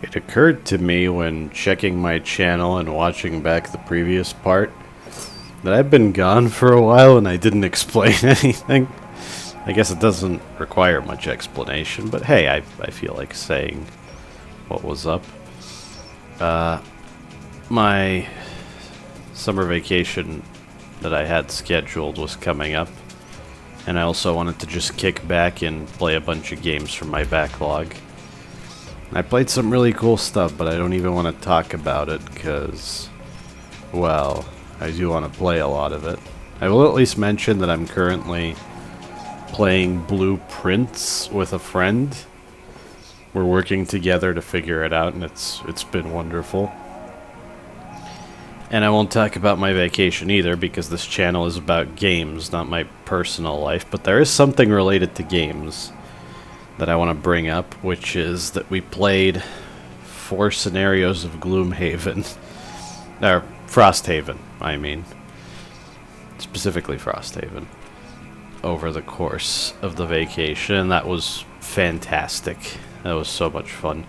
It occurred to me when checking my channel and watching back the previous part that I've been gone for a while and I didn't explain anything. I guess it doesn't require much explanation, but hey, I feel like saying what was up. My summer vacation that I had scheduled was coming up, and I also wanted to just kick back and play a bunch of games from my backlog. I played some really cool stuff, but I don't even want to talk about it because, well, I do want to play a lot of it. I will at least mention that I'm currently playing Blueprints with a friend. We're working together to figure it out, and it's been wonderful. And I won't talk about my vacation either, because this channel is about games, not my personal life. But there is something related to games that I want to bring up, which is that we played 4 scenarios of Gloomhaven. Or Frosthaven, I mean. Specifically Frosthaven. Over the course of the vacation, and that was fantastic. That was so much fun.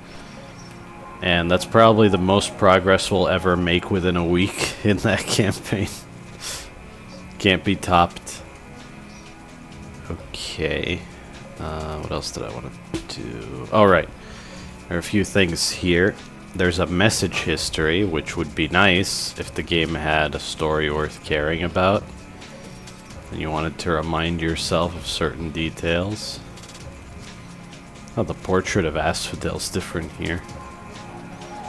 And that's probably the most progress we'll ever make within a week in that campaign. Can't be topped. Okay. What else did I want to do? Alright. There are a few things here. There's a message history, which would be nice if the game had a story worth caring about. And you wanted to remind yourself of certain details. Oh, the portrait of Asphodel's different here.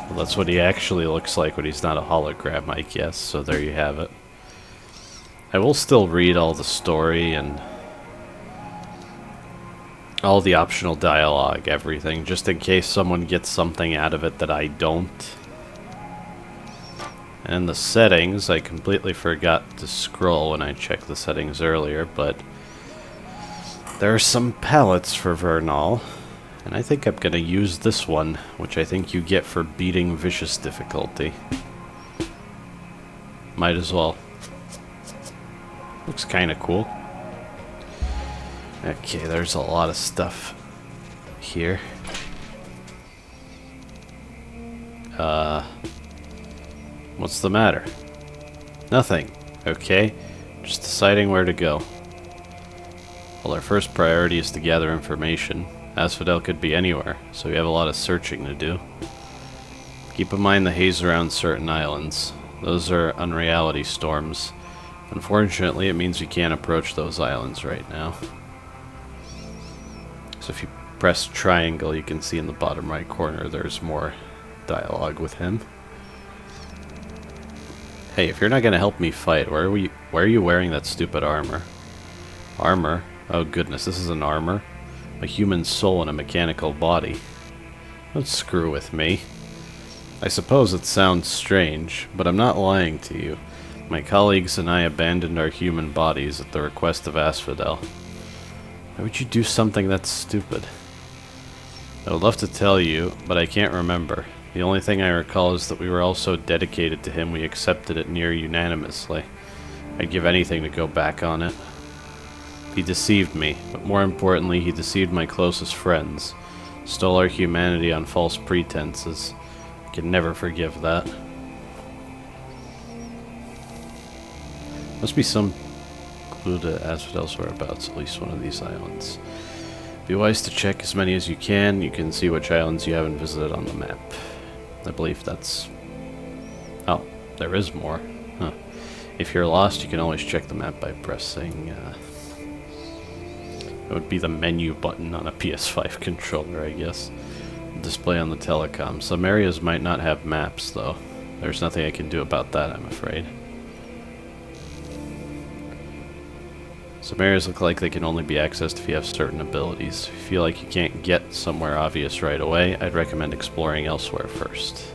Well, that's what he actually looks like when he's not a hologram, I guess, so there you have it. I will still read all the story and all the optional dialogue, everything, just in case someone gets something out of it that I don't. And the settings, I completely forgot to scroll when I checked the settings earlier, but there are some palettes for Vernal. And I think I'm going to use this one, which I think you get for beating vicious difficulty. Might as well. Looks kind of cool. Okay, there's a lot of stuff here. What's the matter? Nothing. Okay, just deciding where to go. Well, our first priority is to gather information. Asphodel could be anywhere, so we have a lot of searching to do. Keep in mind the haze around certain islands. Those are unreality storms. Unfortunately, it means we can't approach those islands right now. So if you press triangle, you can see in the bottom right corner there's more dialogue with him. Hey, if you're not gonna help me fight, why are you wearing that stupid armor? Armor? Oh goodness, this is an armor? A human soul in a mechanical body. Don't screw with me. I suppose it sounds strange, but I'm not lying to you. My colleagues and I abandoned our human bodies at the request of Asphodel. Why would you do something that stupid? I would love to tell you, but I can't remember. The only thing I recall is that we were all so dedicated to him we accepted it near unanimously. I'd give anything to go back on it. He deceived me, but more importantly, he deceived my closest friends. Stole our humanity on false pretenses. I can never forgive that. Must be some clue to Asphodel's whereabouts, at least one of these islands. Be wise to check as many as you can. You can see which islands you haven't visited on the map. I believe that's... Oh, there is more. Huh. If you're lost, you can always check the map by pressing... It would be the menu button on a PS5 controller, I guess. Display on the telecom. Some areas might not have maps, though. There's nothing I can do about that, I'm afraid. Some areas look like they can only be accessed if you have certain abilities. If you feel like you can't get somewhere obvious right away, I'd recommend exploring elsewhere first.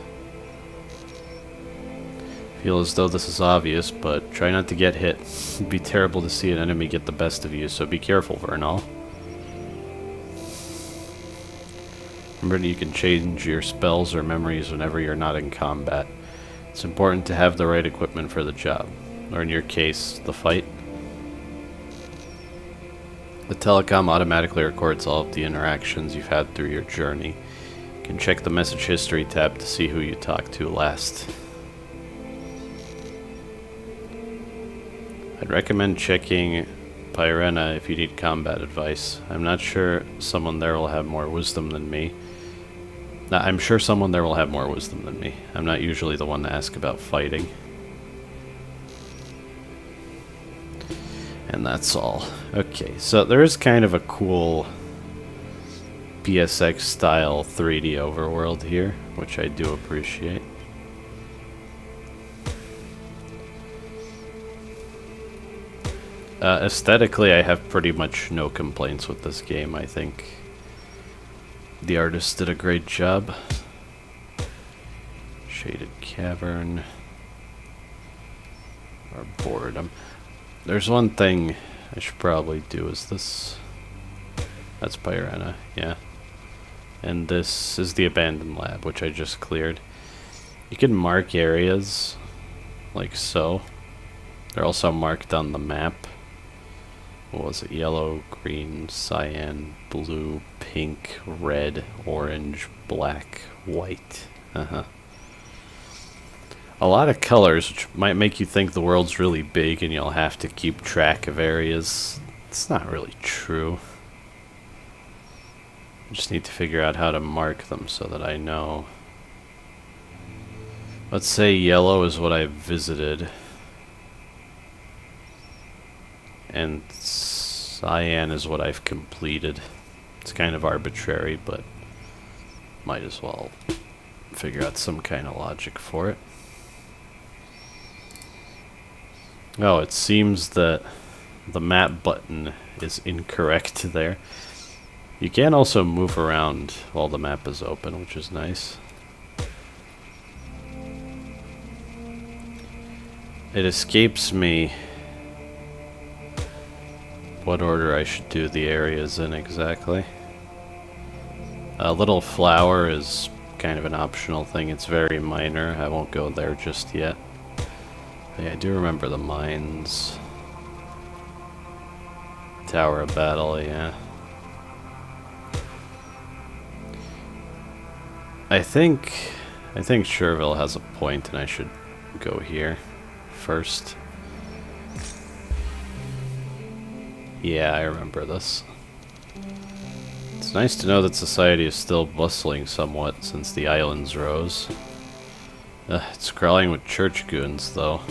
Feel as though this is obvious, but try not to get hit. It'd be terrible to see an enemy get the best of you, so be careful, Vernal. Remember that you can change your spells or memories whenever you're not in combat. It's important to have the right equipment for the job, or in your case, the fight. The telecom automatically records all of the interactions you've had through your journey. You can check the message history tab to see who you talked to last. I'd recommend checking Pyrena if you need combat advice. I'm not sure someone there will have more wisdom than me. I'm sure someone there will have more wisdom than me. I'm not usually the one to ask about fighting. And that's all. Okay, so there is kind of a cool PSX style 3D overworld here, which I do appreciate. Aesthetically, I have pretty much no complaints with this game. I think the artist did a great job. Shaded cavern. Or boredom. There's one thing I should probably do. Is this... That's Pyrena, yeah. And this is the abandoned lab, which I just cleared. You can mark areas like so. They're also marked on the map. What was it? Yellow, green, cyan, blue, pink, red, orange, black, white. A lot of colors, which might make you think the world's really big and you'll have to keep track of areas. It's not really true. I just need to figure out how to mark them so that I know. Let's say yellow is what I've visited. And cyan is what I've completed. It's kind of arbitrary, but might as well figure out some kind of logic for it. Oh, it seems that the map button is incorrect there. You can also move around while the map is open, which is nice. It escapes me what order I should do the areas in exactly. A little flower is kind of an optional thing. It's very minor. I won't go there just yet. Yeah, I do remember the mines. Tower of Battle, yeah. I think Sherville has a point and I should go here first. Yeah, I remember this. It's nice to know that society is still bustling somewhat since the islands rose. It's crawling with church goons, though.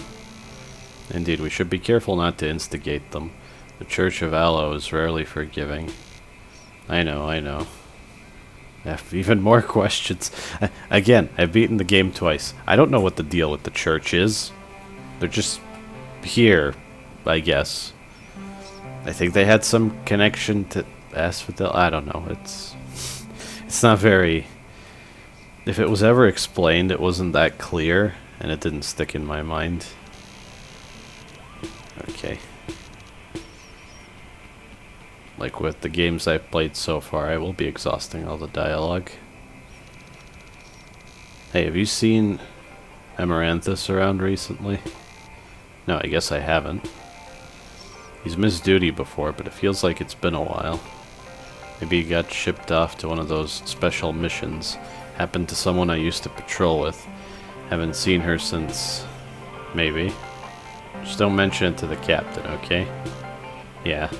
Indeed, we should be careful not to instigate them. The Church of Aloe is rarely forgiving. I know. I have even more questions. Again, I've beaten the game twice. I don't know what the deal with the church is. They're just here, I guess. I think they had some connection to Asphodel. I don't know. It's not very... If it was ever explained, it wasn't that clear, and it didn't stick in my mind. Okay. Like with the games I've played so far, I will be exhausting all the dialogue. Hey, have you seen Amaranthus around recently? No, I guess I haven't. He's missed duty before, but it feels like it's been a while. Maybe he got shipped off to one of those special missions. Happened to someone I used to patrol with. Haven't seen her since... maybe. Just don't mention it to the captain, okay? Yeah.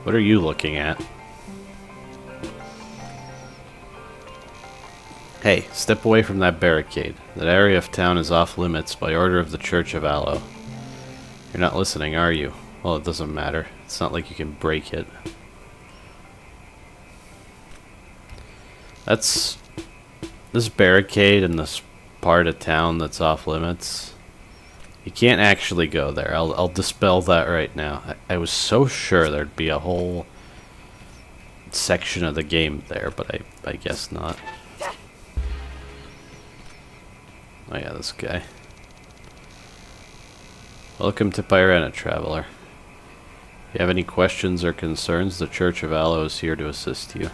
What are you looking at? Hey, step away from that barricade. That area of town is off limits by order of the Church of Aloe. You're not listening, are you? Well, it doesn't matter. It's not like you can break it. That's... this barricade in this part of town that's off limits. You can't actually go there. I'll dispel that right now. I was so sure there'd be a whole section of the game there, but I guess not. Oh yeah, this guy. Welcome to Pyrena, traveler. If you have any questions or concerns, the Church of Aloe is here to assist you.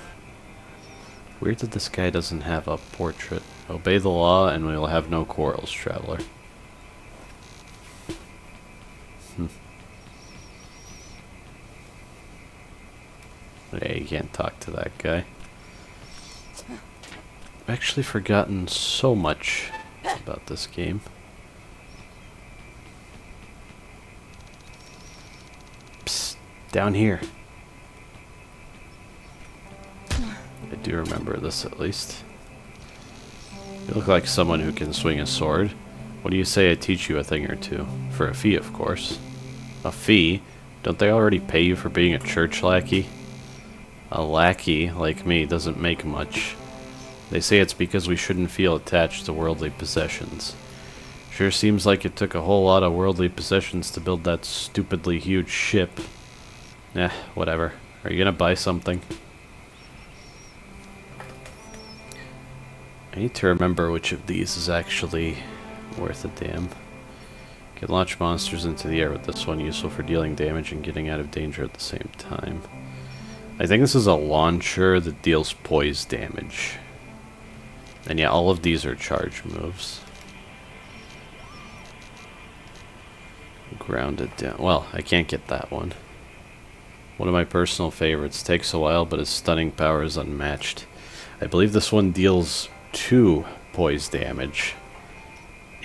Weird that this guy doesn't have a portrait. Obey the law and we will have no quarrels, traveler. Yeah, you can't talk to that guy. I've actually forgotten so much about this game. Psst, down here. I do remember this at least. You look like someone who can swing a sword. What do you say I teach you a thing or two? For a fee, of course. A fee? Don't they already pay you for being a church lackey? A lackey, like me, doesn't make much. They say it's because we shouldn't feel attached to worldly possessions. Sure seems like it took a whole lot of worldly possessions to build that stupidly huge ship. Eh, whatever. Are you gonna buy something? I need to remember which of these is actually worth a damn. Can launch monsters into the air with this one, useful for dealing damage and getting out of danger at the same time. I think this is a launcher that deals poise damage. And yeah, all of these are charge moves. Grounded down. Well, I can't get that one. One of my personal favorites. Takes a while, but his stunning power is unmatched. I believe this one deals 2 poise damage.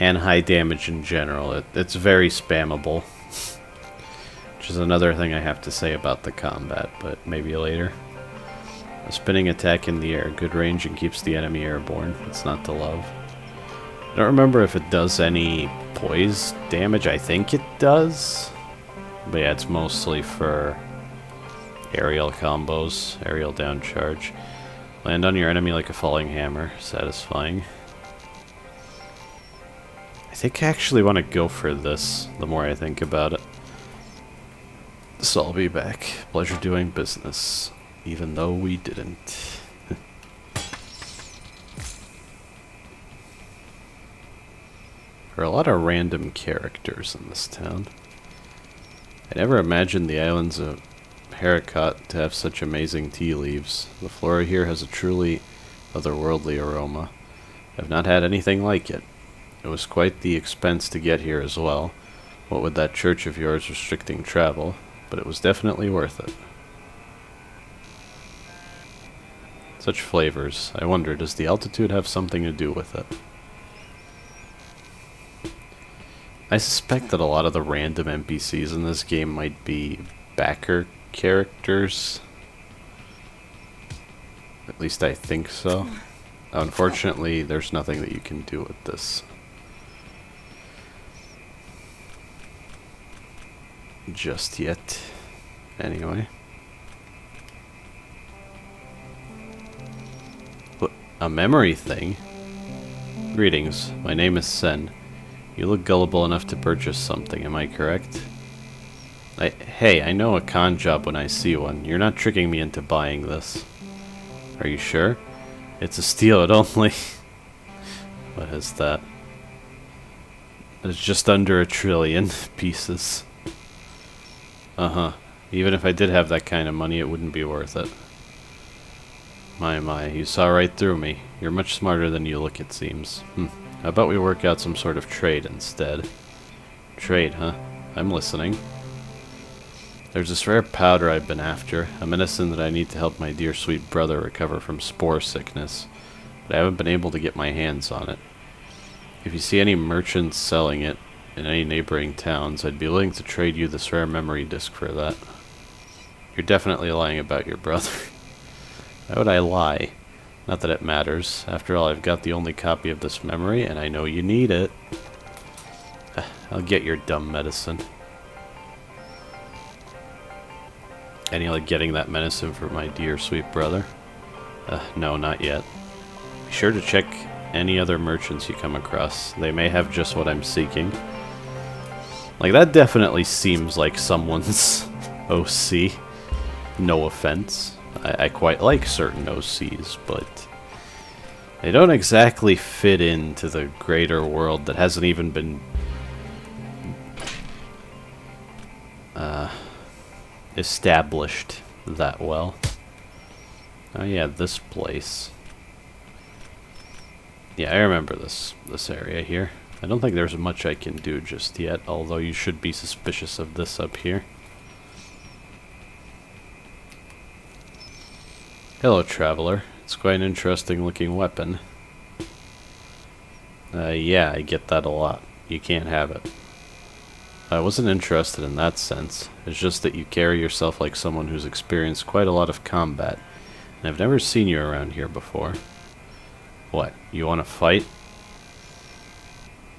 And high damage in general. It's very spammable. Which is another thing I have to say about the combat, but maybe later. A spinning attack in the air. Good range and keeps the enemy airborne. It's not to love. I don't remember if it does any poise damage. I think it does. But yeah, it's mostly for aerial combos. Aerial down charge. Land on your enemy like a falling hammer. Satisfying. I think I actually want to go for this, the more I think about it. So I'll be back. Pleasure doing business. Even though we didn't. There are a lot of random characters in this town. I never imagined the islands of Haricot to have such amazing tea leaves. The flora here has a truly otherworldly aroma. I've not had anything like it. It was quite the expense to get here as well, what with that church of yours restricting travel, but it was definitely worth it. Such flavors. I wonder, does the altitude have something to do with it? I suspect that a lot of the random NPCs in this game might be backer characters. At least I think so. Unfortunately, there's nothing that you can do with this. Just yet. Anyway. What? A memory thing? Greetings, my name is Sen. You look gullible enough to purchase something, am I correct? Hey, I know a con job when I see one. You're not tricking me into buying this. Are you sure? It's a steal, it only... What is that? It's just under 1 trillion pieces. Uh-huh. Even if I did have that kind of money, it wouldn't be worth it. My, you saw right through me. You're much smarter than you look, it seems. How about we work out some sort of trade instead? Trade, huh? I'm listening. There's this rare powder I've been after, a medicine that I need to help my dear sweet brother recover from spore sickness, but I haven't been able to get my hands on it. If you see any merchants selling it in any neighboring towns, I'd be willing to trade you this rare memory disc for that. You're definitely lying about your brother. Why would I lie? Not that it matters. After all, I've got the only copy of this memory, and I know you need it. I'll get your dumb medicine. Any like getting that medicine for my dear sweet brother? No, not yet. Be sure to check any other merchants you come across. They may have just what I'm seeking. Like, that definitely seems like someone's OC. No offense. I quite like certain OCs, but they don't exactly fit into the greater world that hasn't even been established that well. Oh yeah, this place. Yeah, I remember this area here. I don't think there's much I can do just yet, although you should be suspicious of this up here. Hello, traveler. It's quite an interesting looking weapon. Yeah, I get that a lot. You can't have it. I wasn't interested in that sense. It's just that you carry yourself like someone who's experienced quite a lot of combat. And I've never seen you around here before. What, you want to fight?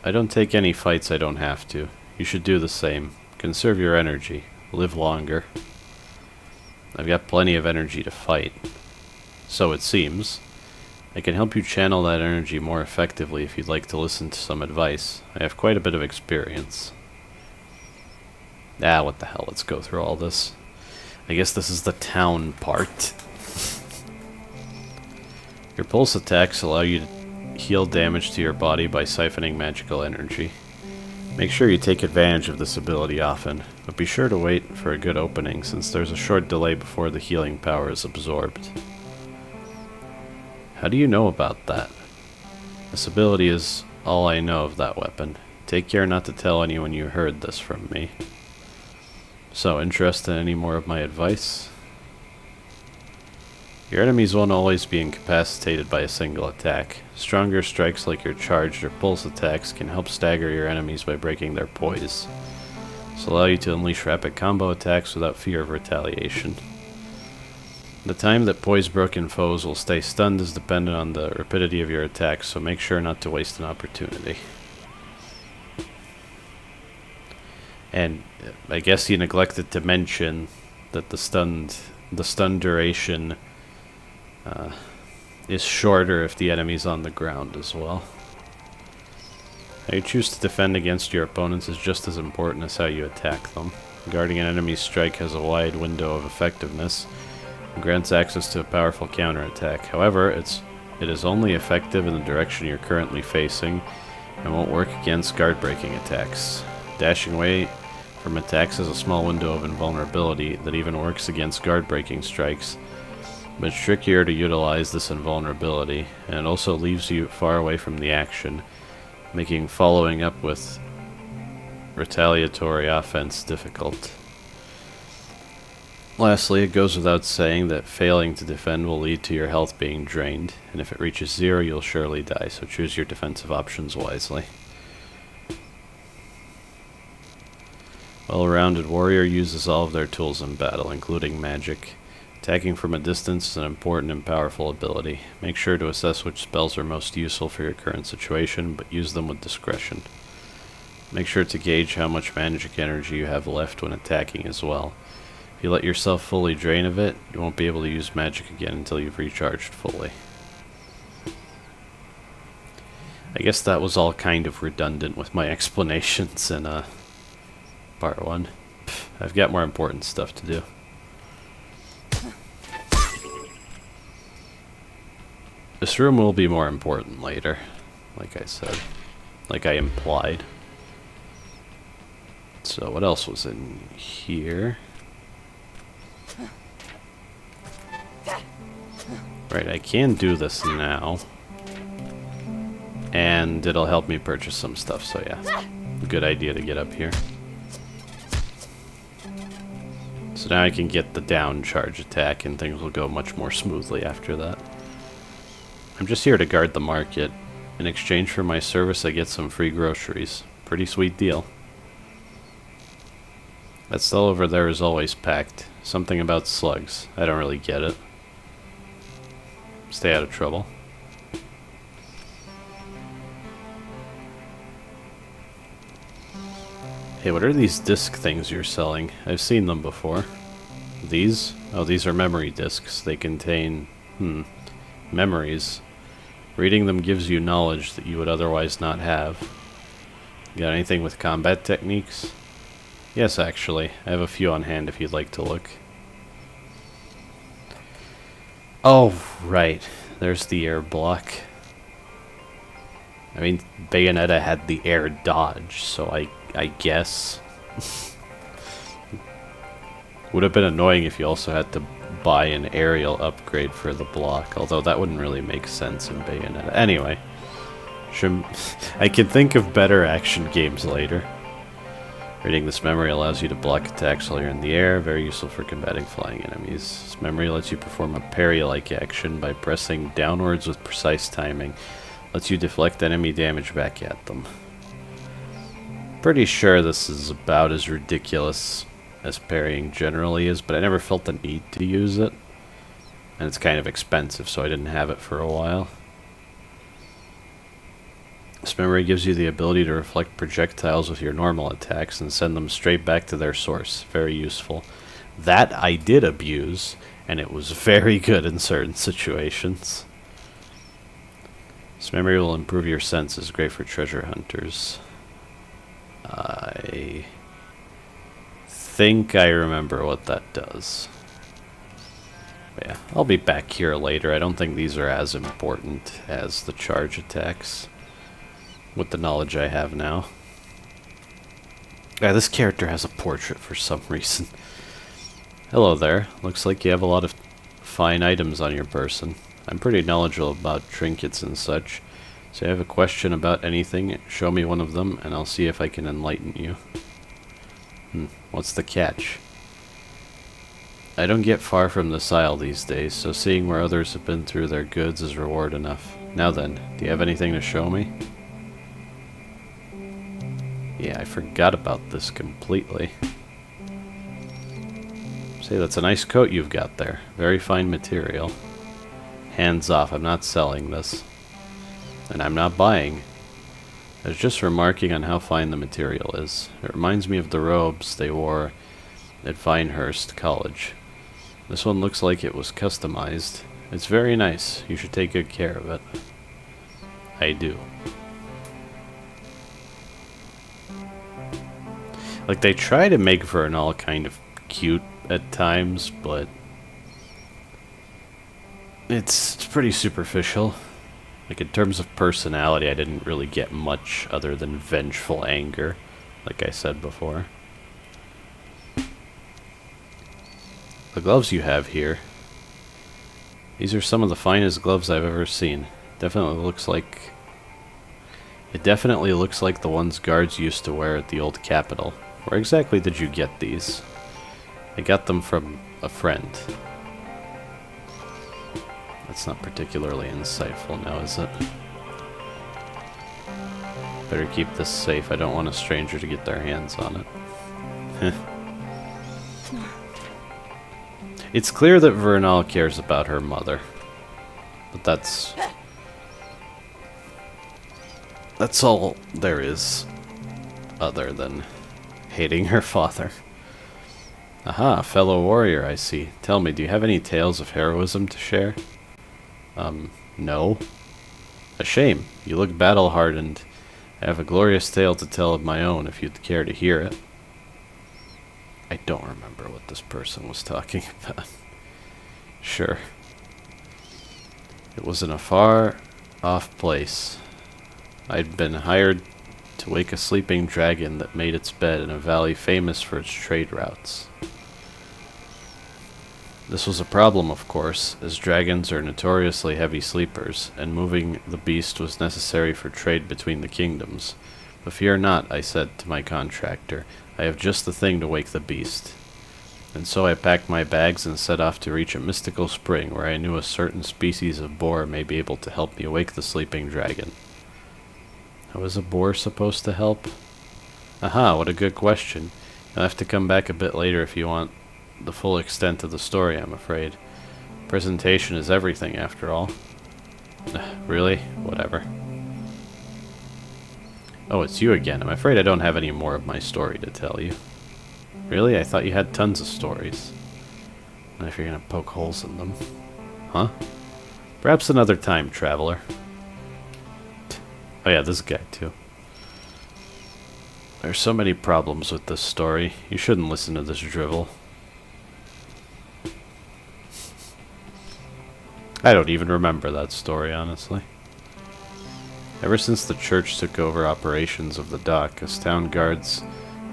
I don't take any fights I don't have to. You should do the same. Conserve your energy. Live longer. I've got plenty of energy to fight. So it seems. I can help you channel that energy more effectively if you'd like to listen to some advice. I have quite a bit of experience. Ah, what the hell, let's go through all this. I guess this is the town part. Your pulse attacks allow you to heal damage to your body by siphoning magical energy. Make sure you take advantage of this ability often, but be sure to wait for a good opening since there's a short delay before the healing power is absorbed. How do you know about that? This ability is all I know of that weapon. Take care not to tell anyone you heard this from me. So, interested in any more of my advice? Your enemies won't always be incapacitated by a single attack. Stronger strikes like your charged or pulse attacks can help stagger your enemies by breaking their poise. This will allow you to unleash rapid combo attacks without fear of retaliation. The time that poise-broken foes will stay stunned is dependent on the rapidity of your attacks, so make sure not to waste an opportunity. And I guess you neglected to mention that the stun duration is shorter if the enemy's on the ground as well. How you choose to defend against your opponents is just as important as how you attack them. Guarding an enemy's strike has a wide window of effectiveness and grants access to a powerful counterattack. However, it is only effective in the direction you're currently facing and won't work against guard-breaking attacks. Dashing away from attacks has a small window of invulnerability that even works against guard-breaking strikes, but it's trickier to utilize this invulnerability, and it also leaves you far away from the action, making following up with retaliatory offense difficult. Lastly, it goes without saying that failing to defend will lead to your health being drained, and if it reaches 0, you'll surely die, so choose your defensive options wisely. Well-rounded warrior uses all of their tools in battle, including magic. Attacking from a distance is an important and powerful ability. Make sure to assess which spells are most useful for your current situation, but use them with discretion. Make sure to gauge how much magic energy you have left when attacking as well. If you let yourself fully drain of it, you won't be able to use magic again until you've recharged fully. I guess that was all kind of redundant with my explanations in part 1. I've got more important stuff to do. This room will be more important later, like I said. Like I implied. So what else was in here? Right, I can do this now. And it'll help me purchase some stuff, so yeah. Good idea to get up here. So now I can get the down charge attack and things will go much more smoothly after that. I'm just here to guard the market. In exchange for my service, I get some free groceries. Pretty sweet deal. That stall over there is always packed. Something about slugs. I don't really get it. Stay out of trouble. Hey, what are these disc things you're selling? I've seen them before. These? Oh, these are memory discs. They contain, memories. Reading them gives you knowledge that you would otherwise not have. Got anything with combat techniques? Yes, actually. I have a few on hand if you'd like to look. Oh, right. There's the air block. I mean, Bayonetta had the air dodge, so I guess. Would have been annoying if you also had to buy an aerial upgrade for the block, although that wouldn't really make sense in Bayonetta. Anyway, I can think of better action games later. Reading this memory allows you to block attacks while you're in the air, very useful for combating flying enemies. This memory lets you perform a parry-like action by pressing downwards with precise timing. Lets you deflect enemy damage back at them. Pretty sure this is about as ridiculous as parrying generally is, but I never felt the need to use it. And it's kind of expensive, so I didn't have it for a while. This memory gives you the ability to reflect projectiles with your normal attacks and send them straight back to their source. Very useful. That I did abuse, and it was very good in certain situations. This memory will improve your senses. Great for treasure hunters. I think I remember what that does. But yeah, I'll be back here later. I don't think these are as important as the charge attacks, with the knowledge I have now. Yeah, this character has a portrait for some reason. Hello there. Looks like you have a lot of fine items on your person. I'm pretty knowledgeable about trinkets and such. So if you have a question about anything, show me one of them, and I'll see if I can enlighten you. What's the catch? I don't get far from this aisle these days, so seeing where others have been through their goods is reward enough. Now then, do you have anything to show me? Yeah, I forgot about this completely. Say, that's a nice coat you've got there. Very fine material. Hands off, I'm not selling this. And I'm not buying. I was just remarking on how fine the material is. It reminds me of the robes they wore at Vinehurst College. This one looks like it was customized. It's very nice. You should take good care of it. I do. Like, they try to make Vernal kind of cute at times, but it's pretty superficial. Like, in terms of personality, I didn't really get much other than vengeful anger, like I said before. The gloves you have here. These are some of the finest gloves I've ever seen. It definitely looks like the ones guards used to wear at the old Capitol. Where exactly did you get these? I got them from a friend. That's not particularly insightful now, is it? Better keep this safe. I don't want a stranger to get their hands on it. It's clear that Vernal cares about her mother. But that's all there is, other than hating her father. Aha, fellow warrior, I see. Tell me, do you have any tales of heroism to share? No. A shame. You look battle-hardened. I have a glorious tale to tell of my own, if you'd care to hear it. I don't remember what this person was talking about. Sure. It was in a far-off place. I'd been hired to wake a sleeping dragon that made its bed in a valley famous for its trade routes. This was a problem, of course, as dragons are notoriously heavy sleepers, and moving the beast was necessary for trade between the kingdoms. But fear not, I said to my contractor, I have just the thing to wake the beast. And so I packed my bags and set off to reach a mystical spring where I knew a certain species of boar may be able to help me wake the sleeping dragon. How is a boar supposed to help? Aha, what a good question. You'll have to come back a bit later if you want the full extent of the story, I'm afraid. Presentation is everything, after all. Really? Whatever. Oh, it's you again. I'm afraid I don't have any more of my story to tell you. Really? I thought you had tons of stories. Not if you're gonna poke holes in them. Huh? Perhaps another time, traveler. Oh yeah, this guy too. There's so many problems with this story. You shouldn't listen to this drivel. I don't even remember that story, honestly. Ever since the church took over operations of the dock, us town guards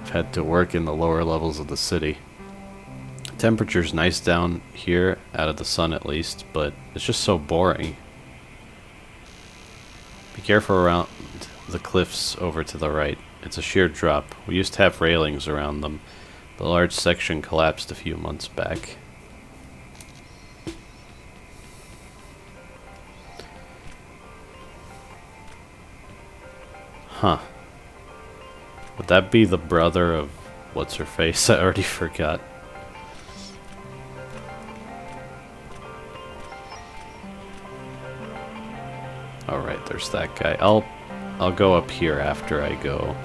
have had to work in the lower levels of the city. Temperature's nice down here, out of the sun at least, but it's just so boring. Be careful around the cliffs over to the right. It's a sheer drop. We used to have railings around them. The large section collapsed a few months back. Huh. Would that be the brother of what's-her-face? I already forgot. Alright, there's that guy. I'll go up here after I go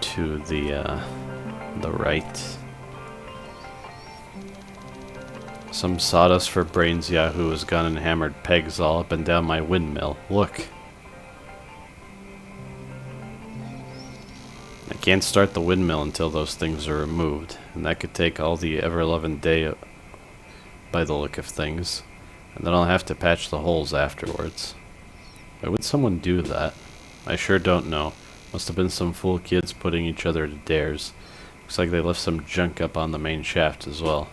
to the right. Some sawdust for brains Yahoo has gone and hammered pegs all up and down my windmill. Look. I can't start the windmill until those things are removed, and that could take all the ever-loving day by the look of things. And then I'll have to patch the holes afterwards. Why would someone do that? I sure don't know. Must have been some fool kids putting each other to dares. Looks like they left some junk up on the main shaft as well.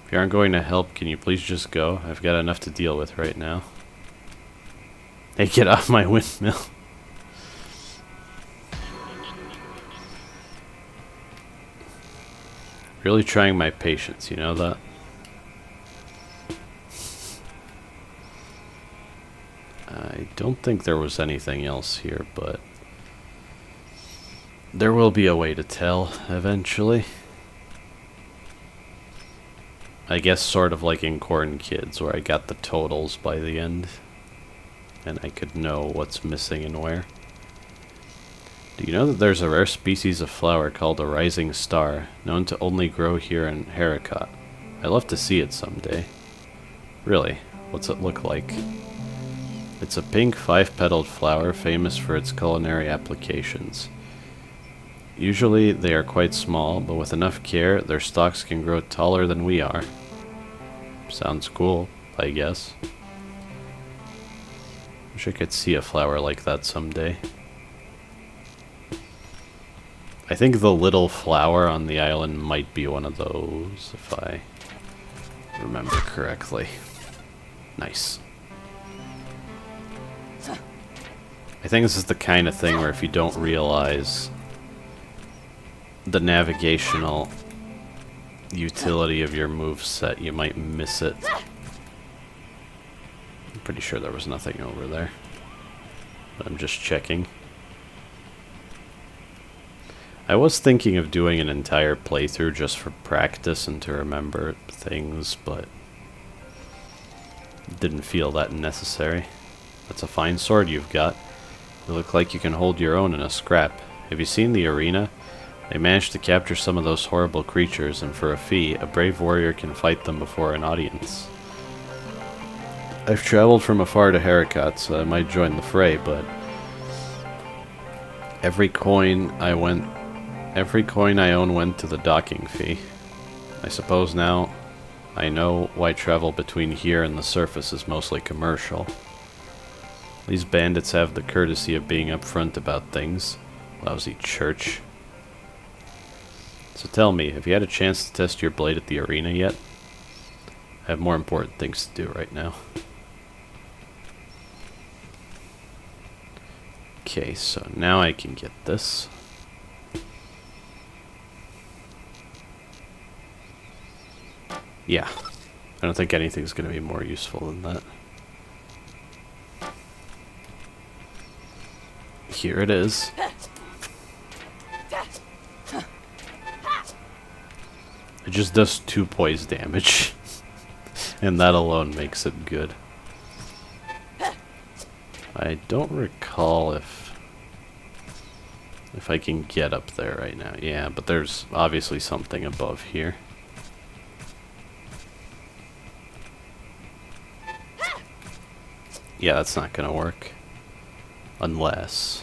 If you aren't going to help, can you please just go? I've got enough to deal with right now. Hey, get off my windmill. Really trying my patience, you know that? I don't think there was anything else here, but there will be a way to tell eventually. I guess sort of like in Corn Kids, where I got the totals by the end, and I could know what's missing and where. Do you know that there's a rare species of flower called a rising star, known to only grow here in Haricot? I'd love to see it someday. Really, what's it look like? It's a pink 5-petaled flower famous for its culinary applications. Usually they are quite small, but with enough care, their stalks can grow taller than we are. Sounds cool, I guess. Wish I could see a flower like that someday. I think the little flower on the island might be one of those, if I remember correctly. Nice. I think this is the kind of thing where if you don't realize the navigational utility of your moveset, you might miss it. I'm pretty sure there was nothing over there, but I'm just checking. I was thinking of doing an entire playthrough just for practice and to remember things, but didn't feel that necessary. That's a fine sword you've got. You look like you can hold your own in a scrap. Have you seen the arena? They managed to capture some of those horrible creatures, and for a fee, a brave warrior can fight them before an audience. I've traveled from afar to Haricot, so I might join the fray, but every coin I own went to the docking fee. I suppose now I know why travel between here and the surface is mostly commercial. These bandits have the courtesy of being upfront about things. Lousy church. So tell me, have you had a chance to test your blade at the arena yet? I have more important things to do right now. Okay, so now I can get this. Yeah, I don't think anything's going to be more useful than that. Here it is. It just does 2 poise damage, and that alone makes it good. I don't recall if I can get up there right now. Yeah, but there's obviously something above here. Yeah, that's not gonna work. Unless...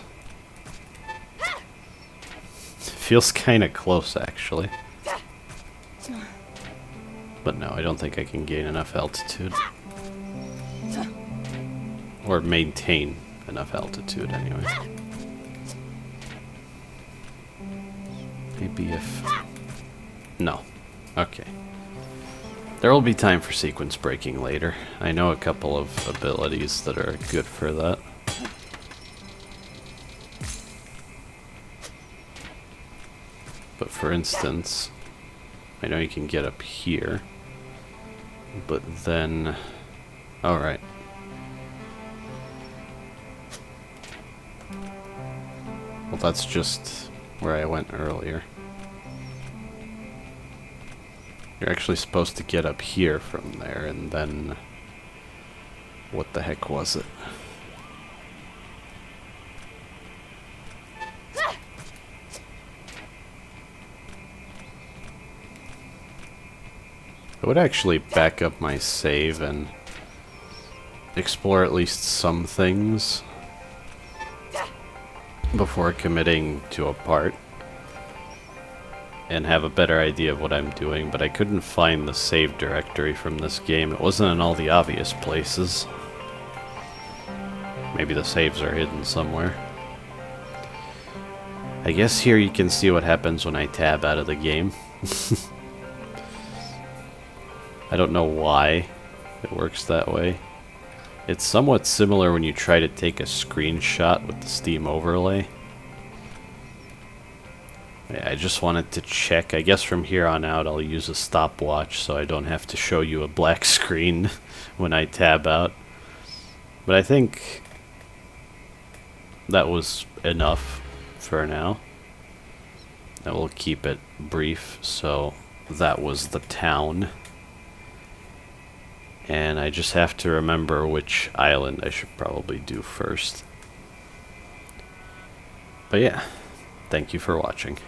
Feels kinda close, actually. But no, I don't think I can gain enough altitude. Or maintain enough altitude, anyway. Maybe if... No. Okay. There will be time for sequence breaking later. I know a couple of abilities that are good for that. for instance, I know you can get up here, but then... Alright. Well, that's just where I went earlier. You're actually supposed to get up here from there, and then... What the heck was it? I would actually back up my save and explore at least some things before committing to a part and have a better idea of what I'm doing, but I couldn't find the save directory from this game. It wasn't in all the obvious places. Maybe the saves are hidden somewhere. I guess here you can see what happens when I tab out of the game. I don't know why it works that way. It's somewhat similar when you try to take a screenshot with the Steam overlay. I just wanted to check. I guess from here on out I'll use a stopwatch so I don't have to show you a black screen when I tab out. But I think that was enough for now. I will keep it brief. So that was the town. And I just have to remember which island I should probably do first. But yeah, thank you for watching.